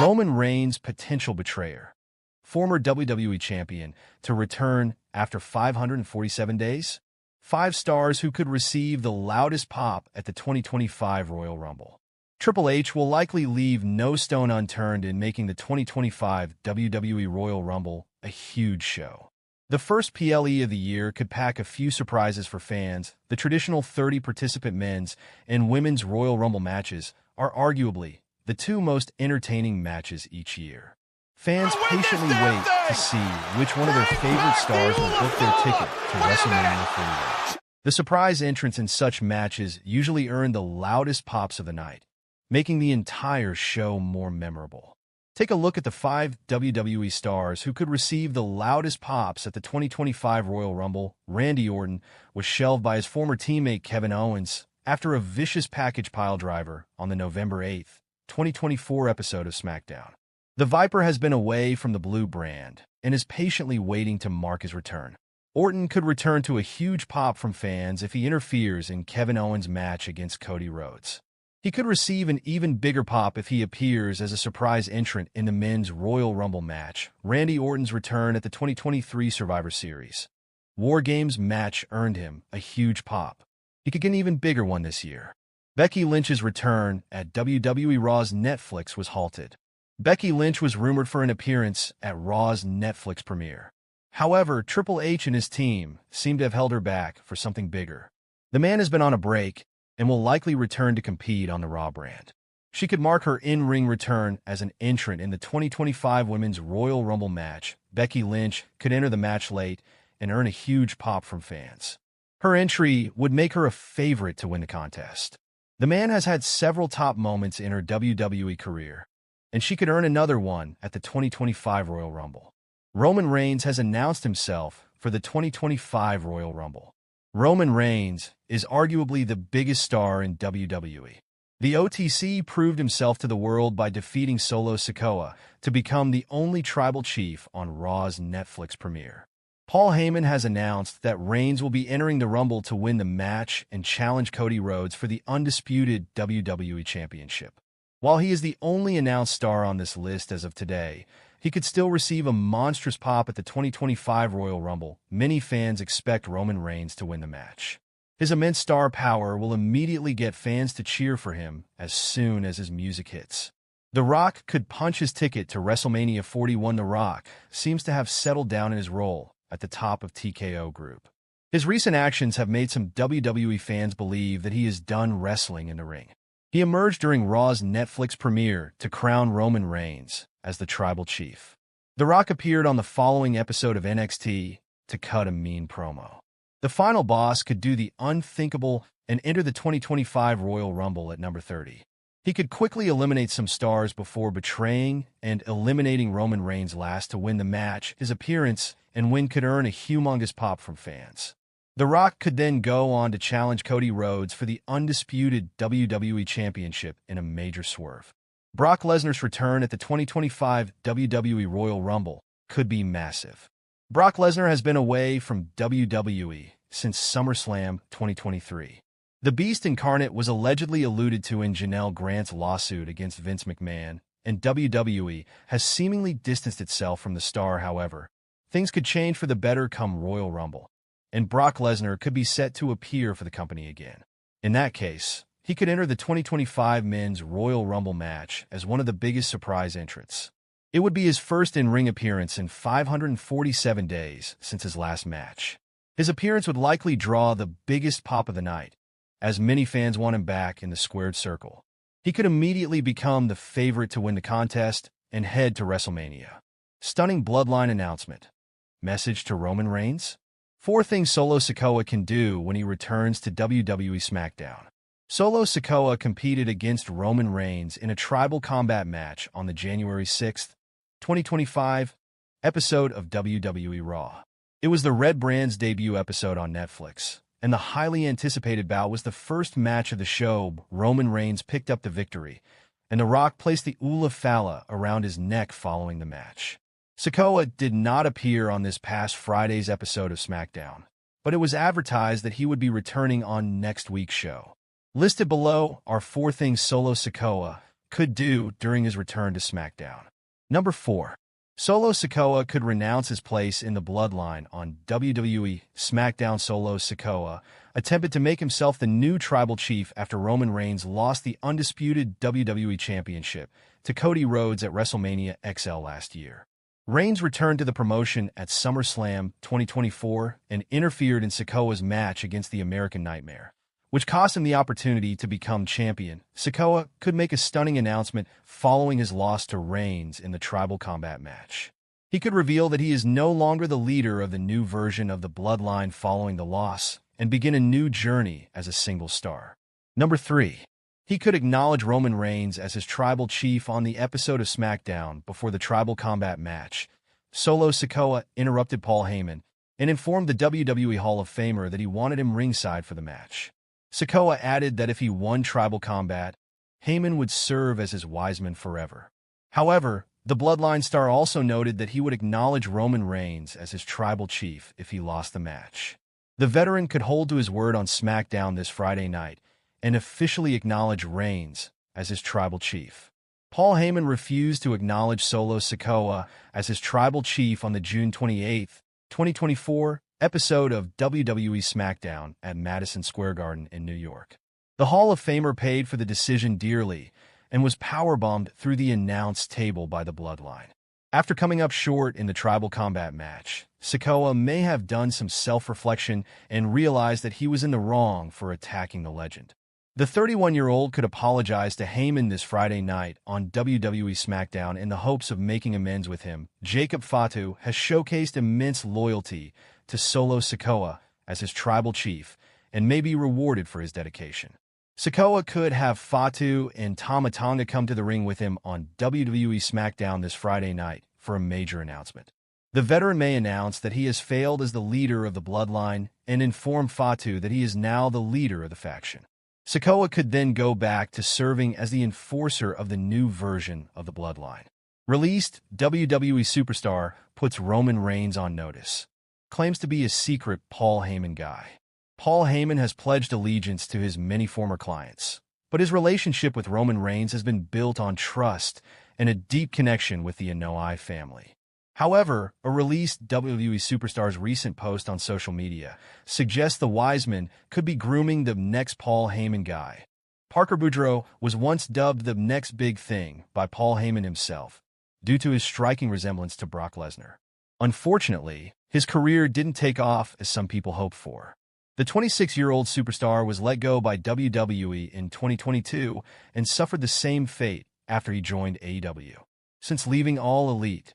Roman Reigns' potential betrayer. Former WWE Champion to return after 547 days? 5 stars who could receive the loudest pop at the 2025 Royal Rumble. Triple H will likely leave no stone unturned in making the 2025 WWE Royal Rumble a huge show. The first PLE of the year could pack a few surprises for fans. The traditional 30-participant men's and women's Royal Rumble matches are arguably the 2 most entertaining matches each year. Fans patiently wait to see which one of their favorite stars will book their ticket to WrestleMania 48. The surprise entrants in such matches usually earn the loudest pops of the night, making the entire show more memorable. Take a look at the 5 WWE stars who could receive the loudest pops at the 2025 Royal Rumble. Randy Orton was shelved by his former teammate Kevin Owens after a vicious package piledriver on the November 8, 2024 episode of SmackDown. The Viper has been away from the blue brand and is patiently waiting to mark his return. Orton could return to a huge pop from fans if he interferes in Kevin Owens' match against Cody Rhodes. He could receive an even bigger pop if he appears as a surprise entrant in the men's Royal Rumble match. Randy Orton's return at the 2023 Survivor Series WarGames match earned him a huge pop. He could get an even bigger one this year. Becky Lynch's return at WWE Raw's Netflix was halted. Becky Lynch was rumored for an appearance at Raw's Netflix premiere. However, Triple H and his team seem to have held her back for something bigger. The man has been on a break and will likely return to compete on the Raw brand. She could mark her in-ring return as an entrant in the 2025 Women's Royal Rumble match. Becky Lynch could enter the match late and earn a huge pop from fans. Her entry would make her a favorite to win the contest. The man has had several top moments in her WWE career, and she could earn another one at the 2025 Royal Rumble. Roman Reigns has announced himself for the 2025 Royal Rumble. Roman Reigns is arguably the biggest star in WWE. The OTC proved himself to the world by defeating Solo Sikoa to become the only tribal chief on Raw's Netflix premiere. Paul Heyman has announced that Reigns will be entering the Rumble to win the match and challenge Cody Rhodes for the undisputed WWE Championship. While he is the only announced star on this list as of today, he could still receive a monstrous pop at the 2025 Royal Rumble. Many fans expect Roman Reigns to win the match. His immense star power will immediately get fans to cheer for him as soon as his music hits. The Rock could punch his ticket to WrestleMania 41. The Rock seems to have settled down in his role at the top of TKO Group. His recent actions have made some WWE fans believe that he is done wrestling in the ring. He emerged during Raw's Netflix premiere to crown Roman Reigns as the Tribal Chief. The Rock appeared on the following episode of NXT to cut a mean promo. The final boss could do the unthinkable and enter the 2025 Royal Rumble at number 30. He could quickly eliminate some stars before betraying and eliminating Roman Reigns last to win the match. His appearance and win could earn a humongous pop from fans. The Rock could then go on to challenge Cody Rhodes for the undisputed WWE Championship in a major swerve. Brock Lesnar's return at the 2025 WWE Royal Rumble could be massive. Brock Lesnar has been away from WWE since SummerSlam 2023. The Beast Incarnate was allegedly alluded to in Janelle Grant's lawsuit against Vince McMahon, and WWE has seemingly distanced itself from the star. However, things could change for the better come Royal Rumble, and Brock Lesnar could be set to appear for the company again. In that case, he could enter the 2025 Men's Royal Rumble match as one of the biggest surprise entrants. It would be his first in-ring appearance in 547 days since his last match. His appearance would likely draw the biggest pop of the night, as many fans want him back in the squared circle. He could immediately become the favorite to win the contest and head to WrestleMania. Stunning Bloodline announcement. Message to Roman Reigns? 4 things Solo Sikoa can do when he returns to WWE SmackDown. Solo Sikoa competed against Roman Reigns in a tribal combat match on the January 6, 2025 episode of WWE Raw. It was the Red Brand's debut episode on Netflix, and the highly anticipated bout was the first match of the show. Roman Reigns picked up the victory, and The Rock placed the Ula Fala around his neck following the match. Sikoa did not appear on this past Friday's episode of SmackDown, but it was advertised that he would be returning on next week's show. Listed below are 4 things Solo Sikoa could do during his return to SmackDown. Number 4. Solo Sikoa could renounce his place in the Bloodline on WWE SmackDown. Solo Sikoa attempted to make himself the new tribal chief after Roman Reigns lost the undisputed WWE Championship to Cody Rhodes at WrestleMania XL last year. Reigns returned to the promotion at SummerSlam 2024 and interfered in Sikoa's match against the American Nightmare, which cost him the opportunity to become champion. Sikoa could make a stunning announcement following his loss to Reigns in the Tribal Combat match. He could reveal that he is no longer the leader of the new version of the Bloodline following the loss and begin a new journey as a single star. Number 3. He could acknowledge Roman Reigns as his tribal chief on the episode of SmackDown before the Tribal Combat match. Solo Sikoa interrupted Paul Heyman and informed the WWE Hall of Famer that he wanted him ringside for the match. Sikoa added that if he won Tribal Combat, Heyman would serve as his Wiseman forever. However, the Bloodline star also noted that he would acknowledge Roman Reigns as his tribal chief if he lost the match. The veteran could hold to his word on SmackDown this Friday night and officially acknowledge Reigns as his tribal chief. Paul Heyman refused to acknowledge Solo Sikoa as his tribal chief on the June 28, 2024 episode of WWE SmackDown at Madison Square Garden in New York. The Hall of Famer paid for the decision dearly and was powerbombed through the announce table by the Bloodline. After coming up short in the Tribal Combat match, Sikoa may have done some self-reflection and realized that he was in the wrong for attacking the legend. The 31-year-old could apologize to Heyman this Friday night on WWE SmackDown in the hopes of making amends with him. Jacob Fatu has showcased immense loyalty to Solo Sikoa as his tribal chief and may be rewarded for his dedication. Sikoa could have Fatu and Tama Tonga come to the ring with him on WWE SmackDown this Friday night for a major announcement. The veteran may announce that he has failed as the leader of the Bloodline and inform Fatu that he is now the leader of the faction. Sikoa could then go back to serving as the enforcer of the new version of the Bloodline. Released, WWE Superstar puts Roman Reigns on notice. Claims to be a secret Paul Heyman guy. Paul Heyman has pledged allegiance to his many former clients, but his relationship with Roman Reigns has been built on trust and a deep connection with the Anoa'i family. However, a released WWE Superstar's recent post on social media suggests the Wiseman could be grooming the next Paul Heyman guy. Parker Boudreaux was once dubbed the next big thing by Paul Heyman himself, due to his striking resemblance to Brock Lesnar. Unfortunately, his career didn't take off as some people hoped for. The 26-year-old superstar was let go by WWE in 2022 and suffered the same fate after he joined AEW. Since leaving All Elite,